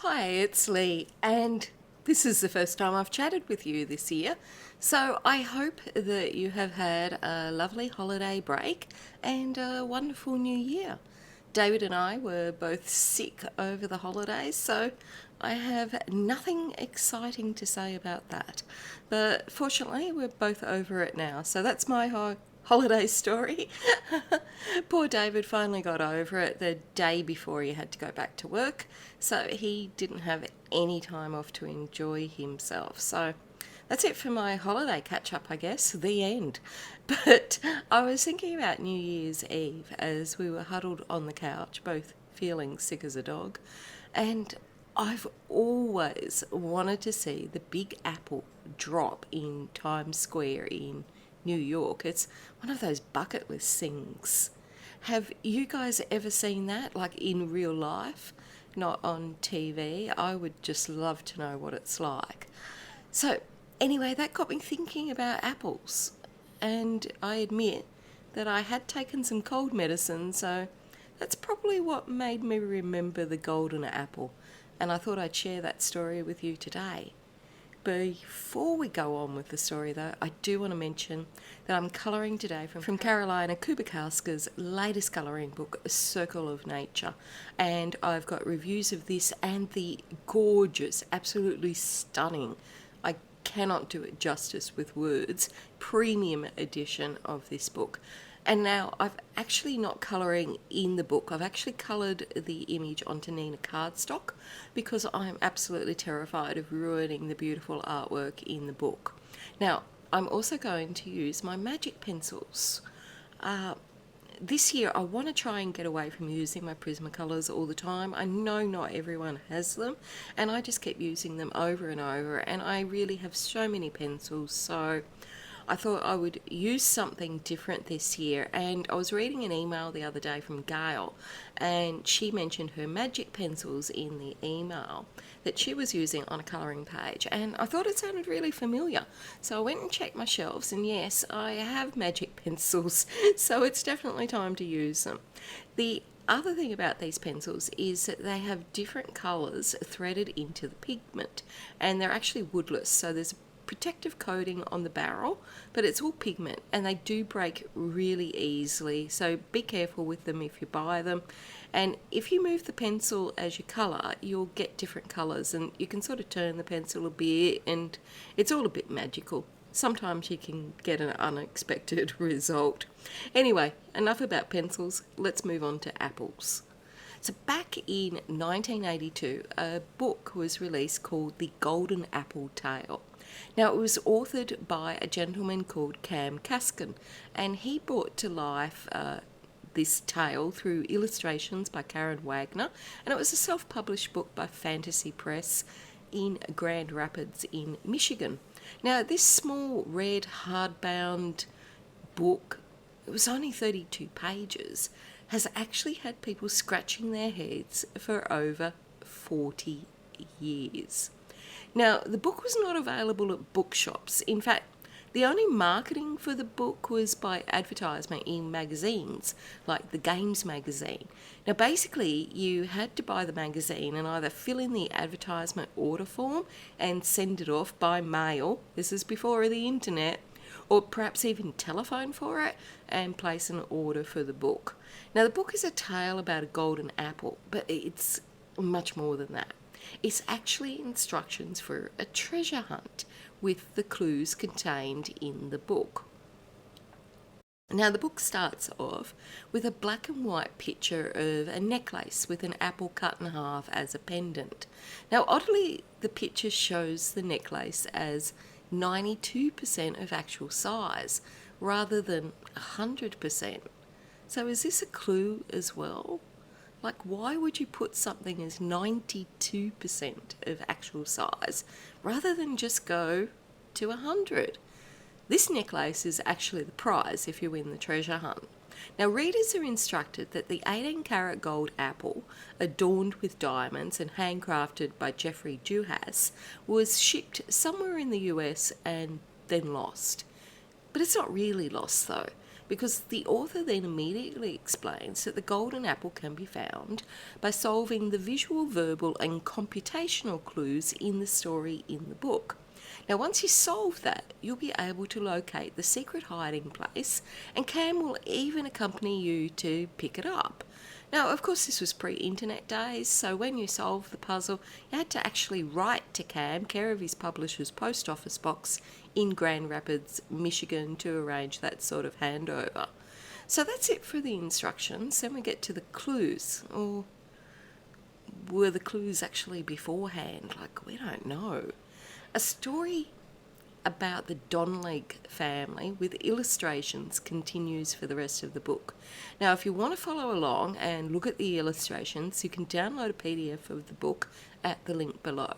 Hi, it's Lee, and this is the first time I've chatted with you this year. So I hope that you have had a lovely holiday break and a wonderful new year. David and I were both sick over the holidays, so I have nothing exciting to say about that. But fortunately, we're both over it now, so that's my holiday story. Poor David finally got over it the day before he had to go back to work, so he didn't have any time off to enjoy himself. So that's it for my holiday catch up, I guess. The end. But I was thinking about New Year's Eve as we were huddled on the couch, both feeling sick as a dog, and I've always wanted to see the Big Apple drop in Times Square in New York. It's one of those bucket list things. Have you guys ever seen that, like in real life, not on TV? I would just love to know what it's like. So, anyway, that got me thinking about apples. And I admit that I had taken some cold medicine, so that's probably what made me remember the golden apple. And I thought I'd share that story with you today. Before we go on with the story, though, I do want to mention that I'm colouring today from Karolina Kubikowska's latest colouring book, Circle of Nature. And I've got reviews of this and the gorgeous, absolutely stunning, I cannot do it justice with words, premium edition of this book. And now I've actually not colouring in the book. I've actually coloured the image onto Nina cardstock because I'm absolutely terrified of ruining the beautiful artwork in the book. Now, I'm also going to use my magic pencils. This year I want to try and get away from using my Prismacolors all the time. I know not everyone has them, and I just keep using them over and over, and I really have so many pencils, so I thought I would use something different this year. And I was reading an email the other day from Gail, and she mentioned her magic pencils in the email that she was using on a colouring page, and I thought it sounded really familiar. So I went and checked my shelves, and yes, I have magic pencils, so it's definitely time to use them. The other thing about these pencils is that they have different colours threaded into the pigment, and they're actually woodless, so there's protective coating on the barrel, but it's all pigment, and they do break really easily, so be careful with them if you buy them. And if you move the pencil as you colour, you'll get different colours, and you can sort of turn the pencil a bit, and it's all a bit magical. Sometimes you can get an unexpected result. Anyway, enough about pencils, let's move on to apples. So back in 1982, a book was released called The Golden Apple Tale. Now, it was authored by a gentleman called Cam Kaskin, and he brought to life this tale through illustrations by Karen Wagner, and it was a self-published book by Fantasy Press in Grand Rapids in Michigan. Now, this small red hardbound book, it was only 32 pages, has actually had people scratching their heads for over 40 years. Now, the book was not available at bookshops. In fact, the only marketing for the book was by advertisement in magazines, like the Games magazine. Now, basically, you had to buy the magazine and either fill in the advertisement order form and send it off by mail, this is before the internet, or perhaps even telephone for it and place an order for the book. Now, the book is a tale about a golden apple, but it's much more than that. It's actually instructions for a treasure hunt with the clues contained in the book. Now, the book starts off with a black and white picture of a necklace with an apple cut in half as a pendant. Now, oddly, the picture shows the necklace as 92% of actual size rather than 100%. So is this a clue as well? Like, why would you put something as 92% of actual size rather than just go to 100? This necklace is actually the prize if you win the treasure hunt. Now, readers are instructed that the 18-carat gold apple, adorned with diamonds and handcrafted by Jeffrey Juhas, was shipped somewhere in the US and then lost. But it's not really lost, though, because the author then immediately explains that the golden apple can be found by solving the visual, verbal and computational clues in the story in the book. Now, once you solve that, you'll be able to locate the secret hiding place, and Cam will even accompany you to pick it up. Now, of course, this was pre-internet days, so when you solved the puzzle, you had to actually write to Cam, care of his publisher's post office box in Grand Rapids, Michigan, to arrange that sort of handover. So that's it for the instructions. Then we get to the clues. Or were the clues actually beforehand? Like, we don't know. A story about the Donleg family with illustrations continues for the rest of the book. Now, if you want to follow along and look at the illustrations, you can download a PDF of the book at the link below.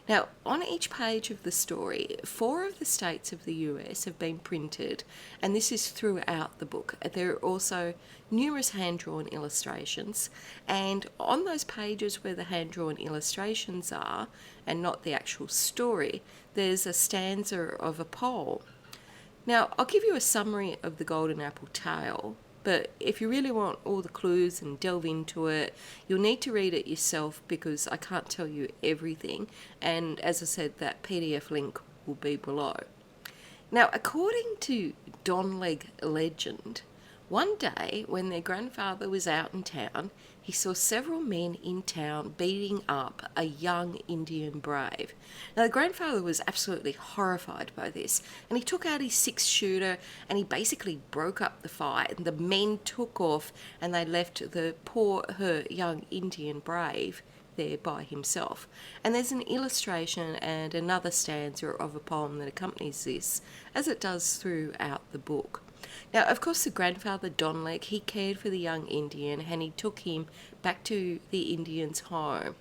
Now, on each page of the story, 4 of the states of the US have been printed, and this is throughout the book. There are also numerous hand-drawn illustrations, and on those pages where the hand-drawn illustrations are, and not the actual story, there's a stanza of a poem. Now, I'll give you a summary of the Golden Apple tale, but if you really want all the clues and delve into it, you'll need to read it yourself because I can't tell you everything. And as I said, that PDF link will be below. Now, according to Donleg legend, one day when their grandfather was out in town, he saw several men in town beating up a young Indian brave. Now, the grandfather was absolutely horrified by this, and he took out his 6-shooter and he basically broke up the fight, and the men took off and they left the poor, hurt young Indian brave there by himself. And there's an illustration and another stanza of a poem that accompanies this, as it does throughout the book. Now, of course, the grandfather, Donleg, he cared for the young Indian and he took him back to the Indian's home.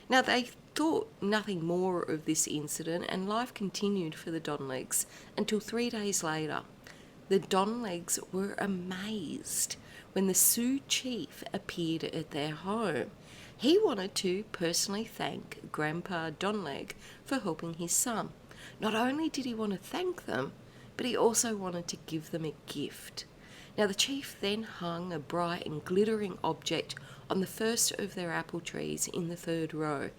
Now, they thought nothing more of this incident and life continued for the Donlegs until 3 days later. The Donlegs were amazed when the Sioux chief appeared at their home. He wanted to personally thank Grandpa Donleg for helping his son. Not only did he want to thank them, but he also wanted to give them a gift. Now, the chief then hung a bright and glittering object on the first of their apple trees in the 3rd row,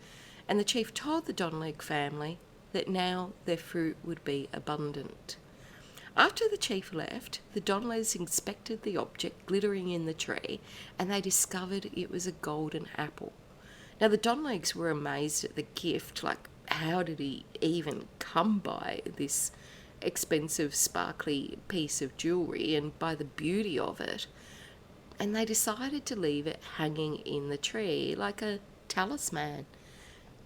and the chief told the Donleg family that now their fruit would be abundant. After the chief left, the Donlegs inspected the object glittering in the tree, and they discovered it was a golden apple. Now, the Donlegs were amazed at the gift, like, how did he even come by this expensive sparkly piece of jewellery and by the beauty of it, and they decided to leave it hanging in the tree like a talisman.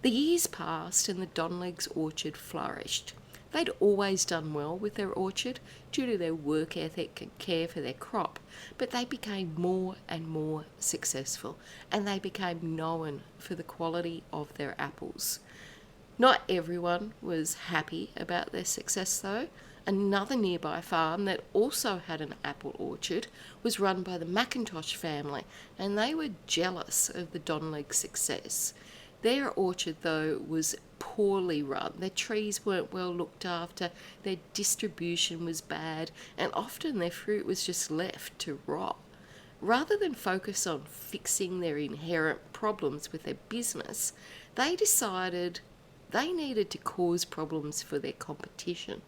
The years passed and the Donlegs' orchard flourished. They'd always done well with their orchard due to their work ethic and care for their crop, but they became more and more successful, and they became known for the quality of their apples. Not everyone was happy about their success, though. Another nearby farm that also had an apple orchard was run by the McIntosh family, and they were jealous of the Donleg success. Their orchard, though, was poorly run. Their trees weren't well looked after, their distribution was bad, and often their fruit was just left to rot. Rather than focus on fixing their inherent problems with their business, they decided they needed to cause problems for their competition,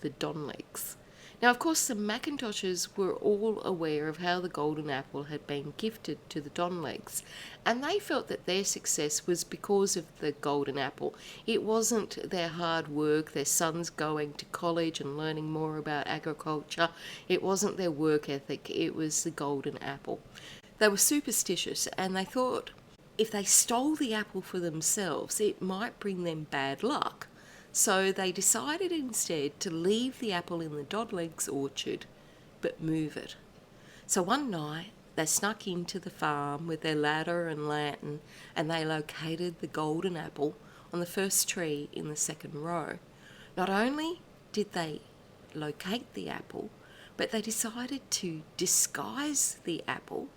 the Donlegs. Now, of course, the McIntoshes were all aware of how the golden apple had been gifted to the Donlegs, and they felt that their success was because of the golden apple. It wasn't their hard work, their sons going to college and learning more about agriculture. It wasn't their work ethic, it was the golden apple. They were superstitious, and they thought if they stole the apple for themselves, it might bring them bad luck. So they decided instead to leave the apple in the Donlegs' orchard, but move it. So one night they snuck into the farm with their ladder and lantern, and they located the golden apple on the first tree in the 2nd row. Not only did they locate the apple, but they decided to disguise the apple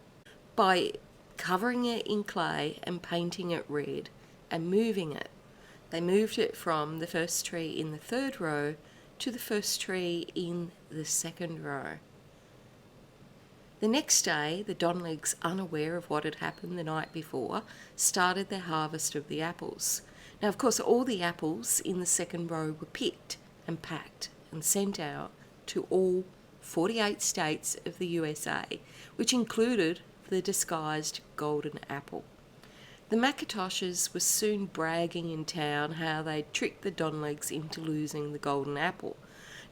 by covering it in clay and painting it red and moving it. They moved it from the first tree in the 3rd row to the first tree in the 2nd row. The next day, the Donlegs, unaware of what had happened the night before, started their harvest of the apples. Now, of course, all the apples in the second row were picked and packed and sent out to all 48 states of the USA, which included the disguised golden apple. The Macintoshes were soon bragging in town how they'd tricked the Donlegs into losing the golden apple.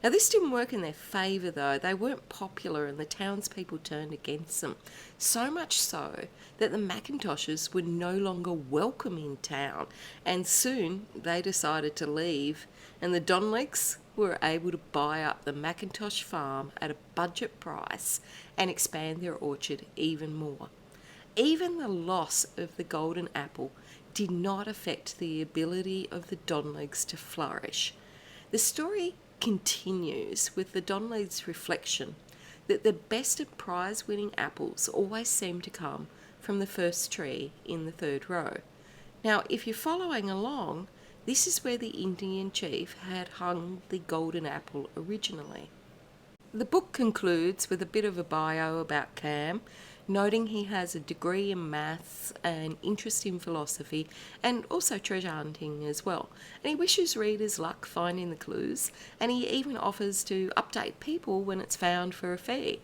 Now, this didn't work in their favour, though. They weren't popular and the townspeople turned against them. So much so that the Macintoshes were no longer welcome in town, and soon they decided to leave, and the Donlegs were able to buy up the Macintosh farm at a budget price and expand their orchard even more. Even the loss of the golden apple did not affect the ability of the Donlegs to flourish. The story continues with the Donlegs' reflection that the best of prize-winning apples always seem to come from the first tree in the third row. Now, if you're following along, this is where the Indian chief had hung the golden apple originally. The book concludes with a bit of a bio about Cam, noting he has a degree in maths and interest in philosophy and also treasure hunting as well. And he wishes readers luck finding the clues, and he even offers to update people when it's found for a fee.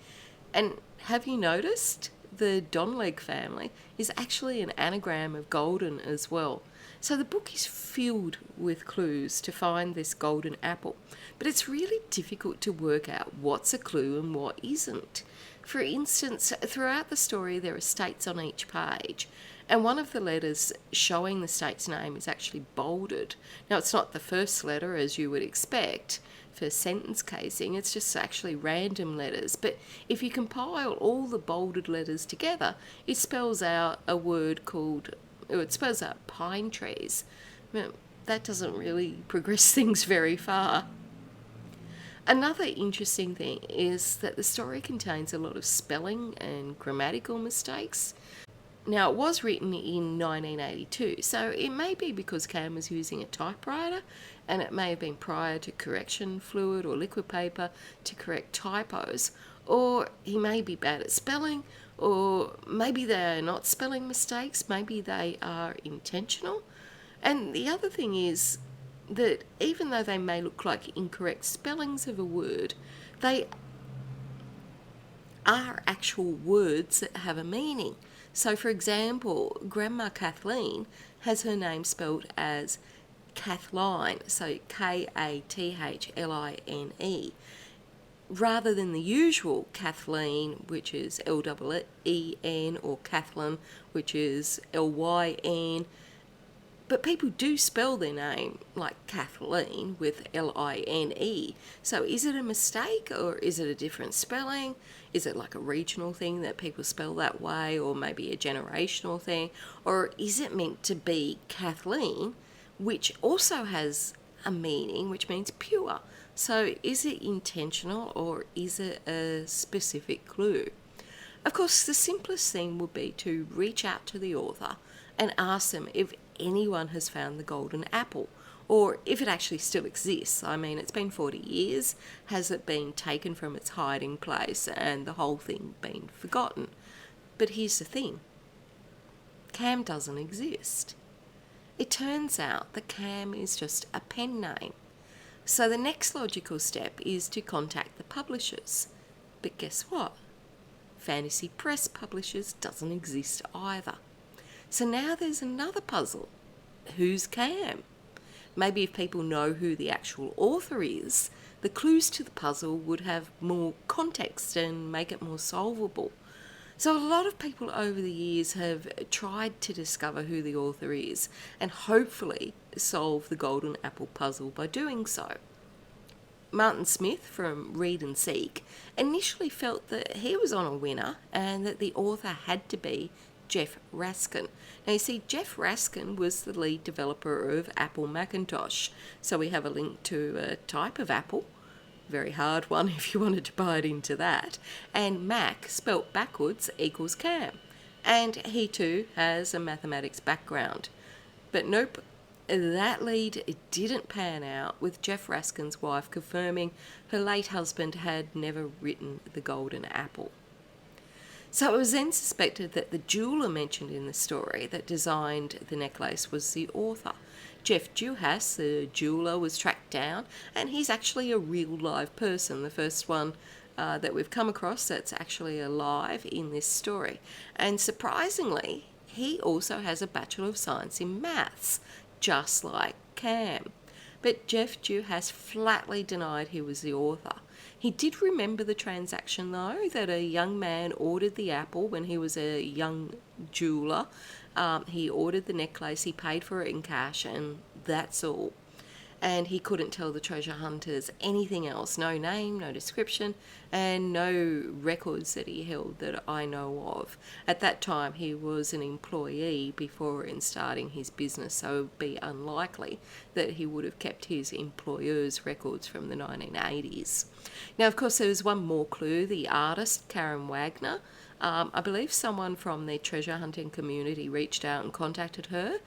And have you noticed? The Donleg family is actually an anagram of golden as well. So the book is filled with clues to find this golden apple, but it's really difficult to work out what's a clue and what isn't. For instance, throughout the story there are states on each page, and one of the letters showing the state's name is actually bolded. Now, it's not the first letter as you would expect for sentence casing, it's just actually random letters, but if you compile all the bolded letters together, it spells out a word called, or it spells out pine trees. Well, that doesn't really progress things very far. Another interesting thing is that the story contains a lot of spelling and grammatical mistakes. Now, it was written in 1982, so it may be because Cam was using a typewriter, and it may have been prior to correction fluid or liquid paper to correct typos, or he may be bad at spelling, or maybe they are not spelling mistakes, maybe they are intentional. And the other thing is that even though they may look like incorrect spellings of a word, they are actual words that have a meaning. So, for example, Grandma Kathleen has her name spelled as Kathleen, so Kathlene, rather than the usual Kathleen, which is Leen, or Kathleen, which is Lyn. But people do spell their name like Kathleen with Line. So is it a mistake, or is it a different spelling? Is it like a regional thing that people spell that way, or maybe a generational thing? Or is it meant to be Kathleen, which also has a meaning, which means pure? So is it intentional, or is it a specific clue? Of course, the simplest thing would be to reach out to the author and ask them if anyone has found the golden apple, or if it actually still exists. I mean, it's been 40 years. Has it been taken from its hiding place and the whole thing been forgotten? But here's the thing. Cam doesn't exist. It turns out that Cam is just a pen name. So the next logical step is to contact the publishers. But guess what? Fantasy Press Publishers doesn't exist either. So now there's another puzzle. Who's Cam? Maybe if people know who the actual author is, the clues to the puzzle would have more context and make it more solvable. So a lot of people over the years have tried to discover who the author is and hopefully solve the golden apple puzzle by doing so. Martin Smith from Read and Seek initially felt that he was on a winner and that the author had to be Jeff Raskin. Now, you see, Jeff Raskin was the lead developer of Apple Macintosh, so we have a link to a type of apple, very hard one if you wanted to buy it into that, and Mac, spelt backwards, equals Cam. And he too has a mathematics background. But nope, that lead didn't pan out, with Jeff Raskin's wife confirming her late husband had never written the golden apple. So it was then suspected that the jeweller mentioned in the story that designed the necklace was the author. Jeff Duhas, the jeweller, was tracked down, and he's actually a real live person, the first one that we've come across that's actually alive in this story. And surprisingly, he also has a Bachelor of Science in Maths, just like Cam. But Jeff Duhas flatly denied he was the author. He did remember the transaction, though, that a young man ordered the apple when he was a young jeweller. He ordered the necklace, he paid for it in cash, and that's all. And he couldn't tell the treasure hunters anything else. No name, no description, and no records that he held that I know of. At that time, he was an employee before starting his business, so it would be unlikely that he would have kept his employer's records from the 1980s. Now, of course, there was one more clue. The artist, Karen Wagner, I believe someone from the treasure hunting community reached out and contacted her.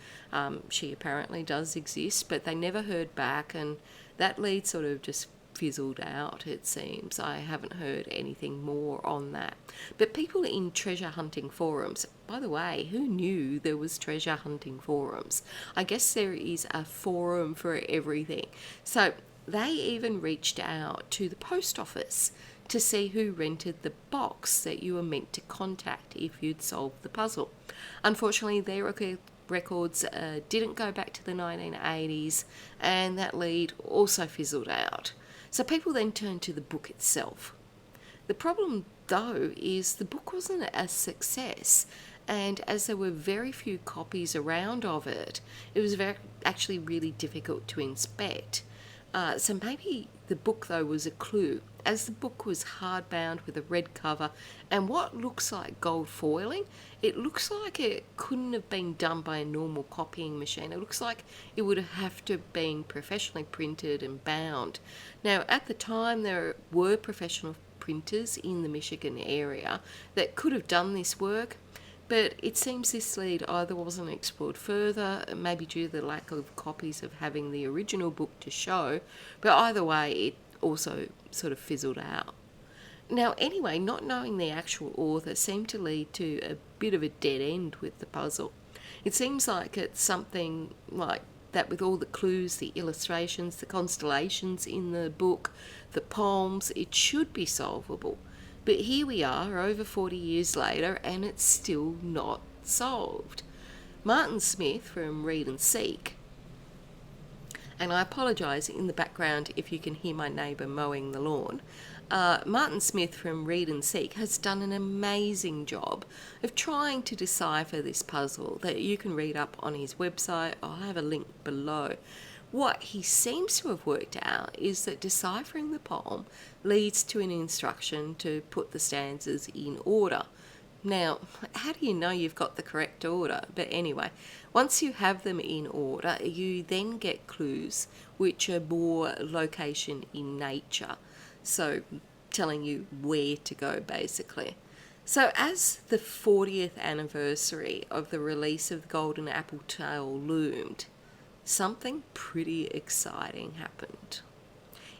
She apparently does exist, but they never heard back, and that lead sort of just fizzled out, it seems. I haven't heard anything more on that. But people in treasure hunting forums, by the way, who knew there was treasure hunting forums? I guess there is a forum for everything. So they even reached out to the post office to see who rented the box that you were meant to contact if you'd solved the puzzle. Unfortunately, their records didn't go back to the 1980s, and that lead also fizzled out. So people then turned to the book itself. The problem, though, is the book wasn't a success, and as there were very few copies around of it, it was actually really difficult to inspect. So maybe the book, though, was a clue, as the book was hardbound with a red cover and what looks like gold foiling. It looks like it couldn't have been done by a normal copying machine. It looks like it would have to have been professionally printed and bound. Now, at the time, there were professional printers in the Michigan area that could have done this work, but it seems this lead either wasn't explored further, maybe due to the lack of copies of having the original book to show, but either way, it also sort of fizzled out. Now, anyway, not knowing the actual author seemed to lead to a bit of a dead end with the puzzle. It seems like it's something like that with all the clues, the illustrations, the constellations in the book, the poems, it should be solvable. But here we are, over 40 years later, and it's still not solved. Martin Smith from Read and Seek, and I apologise in the background if you can hear my neighbour mowing the lawn. Martin Smith from Read and Seek has done an amazing job of trying to decipher this puzzle that you can read up on his website. I'll have a link below. What he seems to have worked out is that deciphering the poem leads to an instruction to put the stanzas in order. Now, how do you know you've got the correct order? But anyway, once you have them in order, you then get clues which are more location in nature. So telling you where to go, basically. So as the 40th anniversary of the release of the Golden Apple Tale loomed, something pretty exciting happened.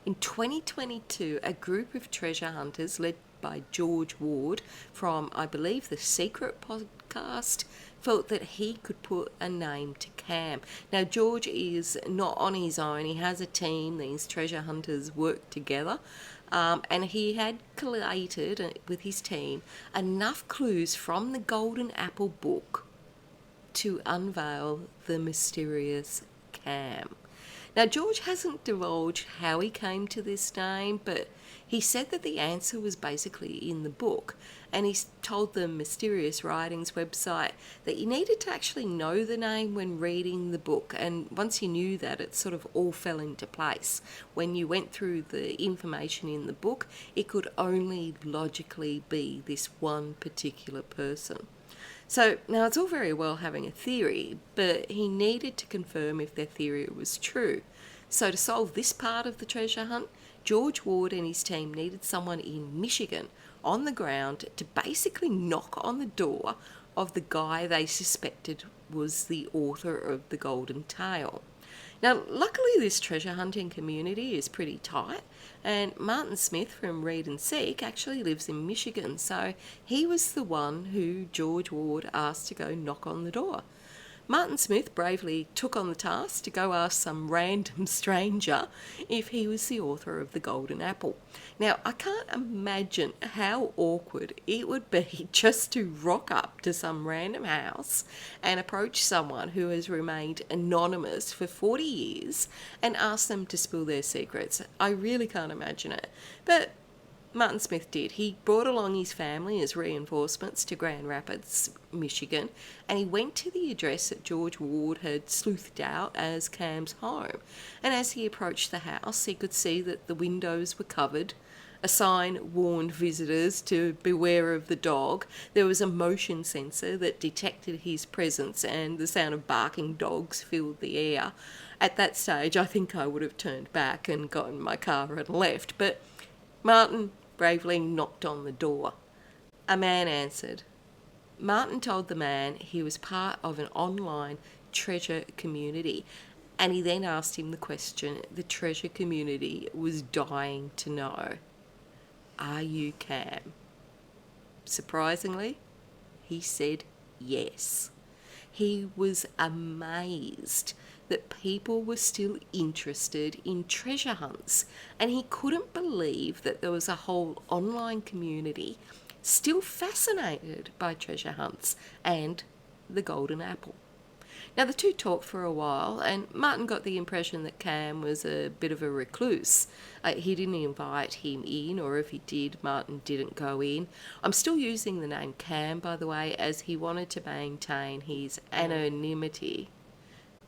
In 2022, a group of treasure hunters led by George Ward from, I believe, the Secret podcast, felt that he could put a name to Cam. Now, George is not on his own. He has a team. These treasure hunters work together. And he had collated with his team enough clues from the Golden Apple book to unveil the mysterious Cam. Now, George hasn't divulged how he came to this name, but he said that the answer was basically in the book, and he told the Mysterious Writings website that you needed to actually know the name when reading the book, and once you knew that, it sort of all fell into place. When you went through the information in the book, it could only logically be this one particular person. So now it's all very well having a theory, but he needed to confirm if their theory was true. So to solve this part of the treasure hunt, George Ward and his team needed someone in Michigan on the ground to basically knock on the door of the guy they suspected was the author of the Golden Tale. Now, luckily, this treasure hunting community is pretty tight, and Martin Smith from Read and Seek actually lives in Michigan, so he was the one who George Ward asked to go knock on the door. Martin Smith bravely took on the task to go ask some random stranger if he was the author of The Golden Apple. Now, I can't imagine how awkward it would be just to rock up to some random house and approach someone who has remained anonymous for 40 years and ask them to spill their secrets. I really can't imagine it. But Martin Smith did. He brought along his family as reinforcements to Grand Rapids, Michigan, and he went to the address that George Ward had sleuthed out as Cam's home. And as he approached the house, he could see that the windows were covered. A sign warned visitors to beware of the dog. There was a motion sensor that detected his presence, and the sound of barking dogs filled the air. At that stage, I think I would have turned back and got in my car and left, but Martin bravely knocked on the door. A man answered. Martin told the man he was part of an online treasure community, and he then asked him the question the treasure community was dying to know. Are you Cam? Surprisingly, he said yes. He was amazed that people were still interested in treasure hunts, and he couldn't believe that there was a whole online community still fascinated by treasure hunts and the Golden Apple. Now, the two talked for a while, and Martin got the impression that Cam was a bit of a recluse. He didn't invite him in, or if he did, Martin didn't go in. I'm still using the name Cam, by the way, as he wanted to maintain his anonymity.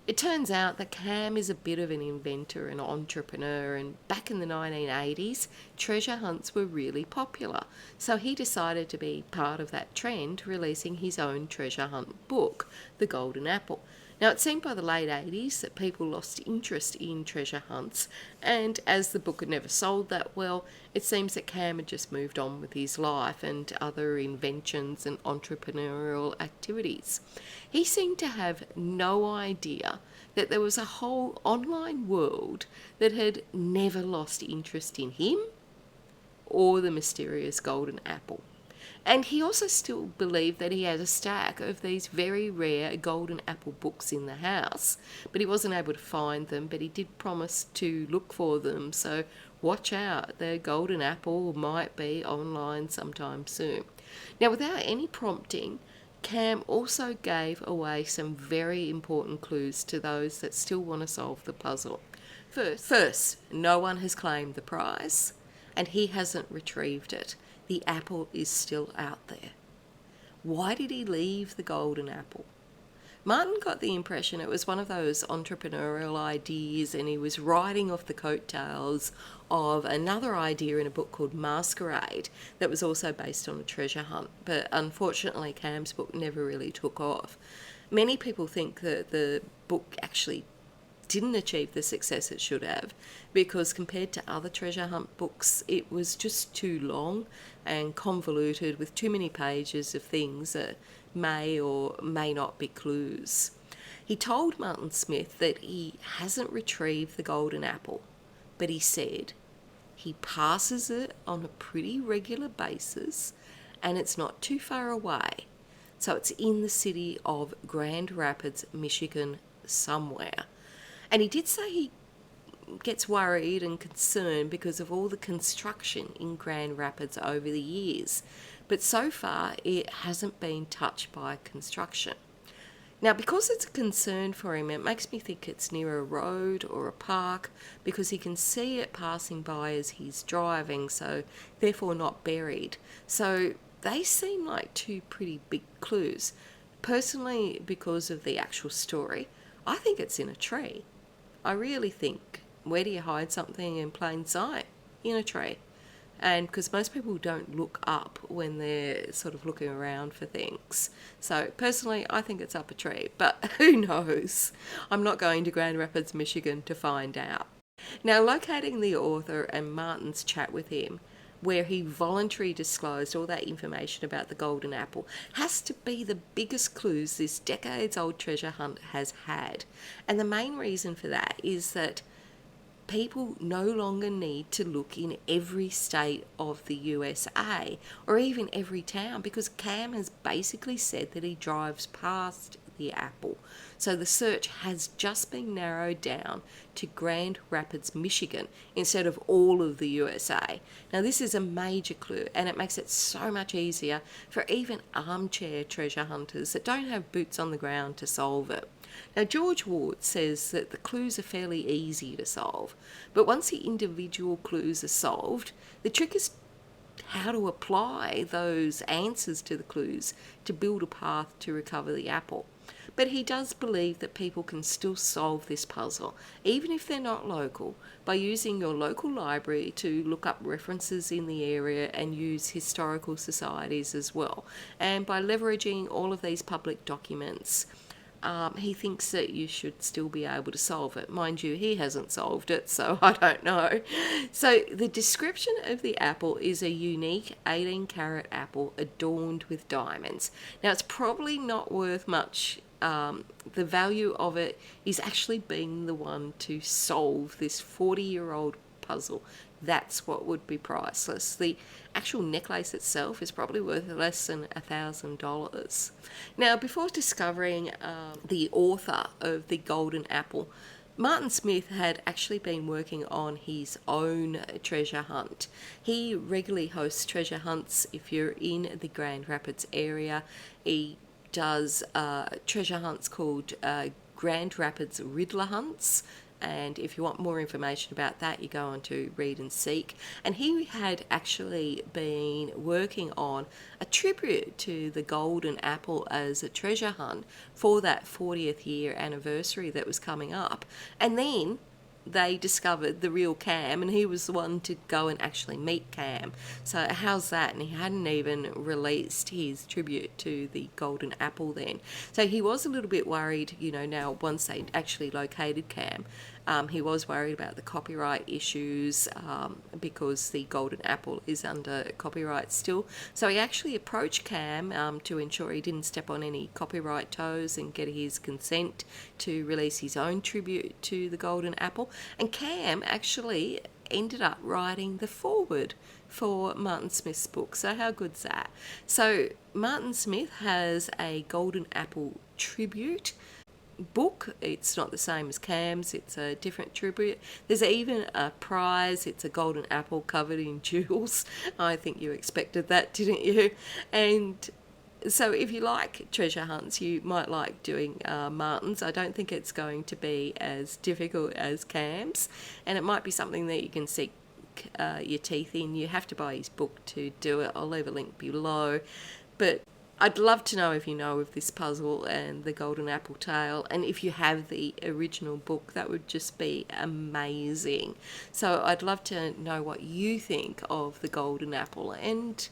It turns out that Cam is a bit of an inventor and entrepreneur, and back in the 1980s, treasure hunts were really popular. So he decided to be part of that trend, releasing his own treasure hunt book, The Golden Apple. Now, it seemed by the late 80s that people lost interest in treasure hunts, and as the book had never sold that well, it seems that Cam had just moved on with his life and other inventions and entrepreneurial activities. He seemed to have no idea that there was a whole online world that had never lost interest in him or the mysterious Golden Apple. And he also still believed that he had a stack of these very rare Golden Apple books in the house, but he wasn't able to find them, but he did promise to look for them, so watch out, the Golden Apple might be online sometime soon. Now, without any prompting, Cam also gave away some very important clues to those that still want to solve the puzzle. First, no one has claimed the prize, and he hasn't retrieved it. The apple is still out there. Why did he leave the Golden Apple? Martin got the impression it was one of those entrepreneurial ideas, and he was riding off the coattails of another idea in a book called Masquerade that was also based on a treasure hunt. But unfortunately, Cam's book never really took off. Many people think that the book actually didn't achieve the success it should have, because compared to other treasure hunt books, it was just too long and convoluted with too many pages of things that may or may not be clues. He told Martin Smith that he hasn't retrieved the Golden Apple, but he said he passes it on a pretty regular basis and it's not too far away. So it's in the city of Grand Rapids, Michigan, somewhere. And he did say he gets worried and concerned because of all the construction in Grand Rapids over the years. But so far, it hasn't been touched by construction. Now, because it's a concern for him, it makes me think it's near a road or a park, because he can see it passing by as he's driving, so therefore not buried. So they seem like two pretty big clues. Personally, because of the actual story, I think it's in a tree. I really think, where do you hide something in plain sight? In a tree. And because most people don't look up when they're sort of looking around for things. So personally, I think it's up a tree, but who knows? I'm not going to Grand Rapids, Michigan to find out. Now, locating the author and Martin's chat with him, where he voluntarily disclosed all that information about the golden apple, has to be the biggest clues this decades-old treasure hunt has had. And the main reason for that is that people no longer need to look in every state of the USA or even every town, because Cam has basically said that he drives past the apple. So the search has just been narrowed down to Grand Rapids, Michigan, instead of all of the USA. Now this is a major clue, and it makes it so much easier for even armchair treasure hunters that don't have boots on the ground to solve it. Now, George Ward says that the clues are fairly easy to solve, but once the individual clues are solved, the trick is how to apply those answers to the clues to build a path to recover the apple. But he does believe that people can still solve this puzzle, even if they're not local, by using your local library to look up references in the area and use historical societies as well. And by leveraging all of these public documents, he thinks that you should still be able to solve it. Mind you, he hasn't solved it, so I don't know. So the description of the apple is a unique 18-carat apple adorned with diamonds. Now, it's probably not worth much. The value of it is actually being the one to solve this 40-year-old puzzle. That's what would be priceless. The actual necklace itself is probably worth less than $1,000. Now, before discovering the author of the golden apple, Martin Smith had actually been working on his own treasure hunt. He regularly hosts treasure hunts if you're in the Grand Rapids area. He does treasure hunts called Grand Rapids Riddler Hunts. And if you want more information about that, you go on to Read and Seek. And he had actually been working on a tribute to the golden apple as a treasure hunt for that 40th year anniversary that was coming up. And then they discovered the real Cam, and he was the one to go and actually meet Cam. So how's that? And he hadn't even released his tribute to the golden apple then. So he was a little bit worried, now once they actually located Cam, he was worried about the copyright issues because the golden apple is under copyright still. So he actually approached Cam to ensure he didn't step on any copyright toes and get his consent to release his own tribute to the golden apple. And Cam actually ended up writing the foreword for Martin Smith's book. So how good's that? So Martin Smith has a golden apple tribute book. It's not the same as Cam's, it's a different tribute. There's even a prize. It's a golden apple covered in jewels. I think you expected that, didn't you? And so if you like treasure hunts, you might like doing Martin's. I don't think it's going to be as difficult as Cam's, and it might be something that you can sink your teeth in. You have to buy his book to do it. I'll leave a link below. But I'd love to know if you know of this puzzle and the golden apple tale, and if you have the original book, that would just be amazing. So I'd love to know what you think of the golden apple, and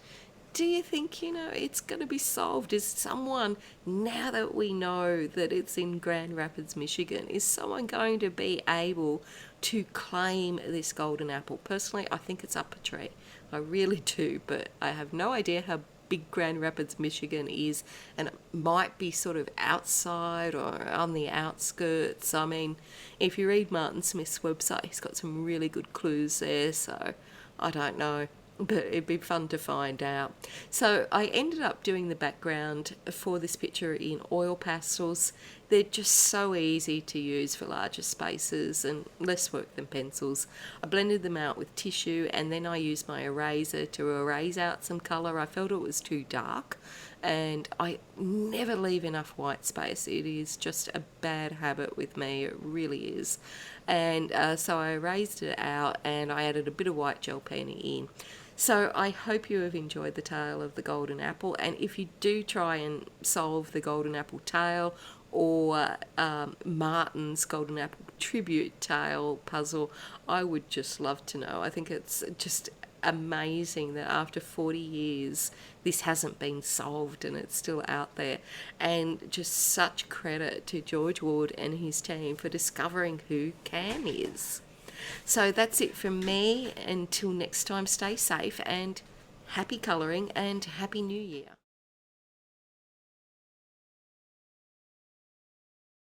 do you think, it's going to be solved? Is someone, now that we know that it's in Grand Rapids, Michigan, is someone going to be able to claim this golden apple? Personally, I think it's up a tree. I really do, but I have no idea how big Grand Rapids, Michigan is, and it might be sort of outside or on the outskirts. I mean, if you read Martin Smith's website, he's got some really good clues there, so I don't know, but it'd be fun to find out. So I ended up doing the background for this picture in oil pastels. They're just so easy to use for larger spaces and less work than pencils. I blended them out with tissue, and then I used my eraser to erase out some colour. I felt it was too dark, and I never leave enough white space. It is just a bad habit with me, it really is. And so I erased it out, and I added a bit of white gel pen in. So I hope you have enjoyed the tale of the golden apple, and if you do try and solve the golden apple tale or Martin's golden apple tribute tale puzzle, I would just love to know. I think it's just amazing that after 40 years this hasn't been solved and it's still out there, and just such credit to George Ward and his team for discovering who Cam is. So that's it from me. Until next time, stay safe and happy colouring and Happy New Year.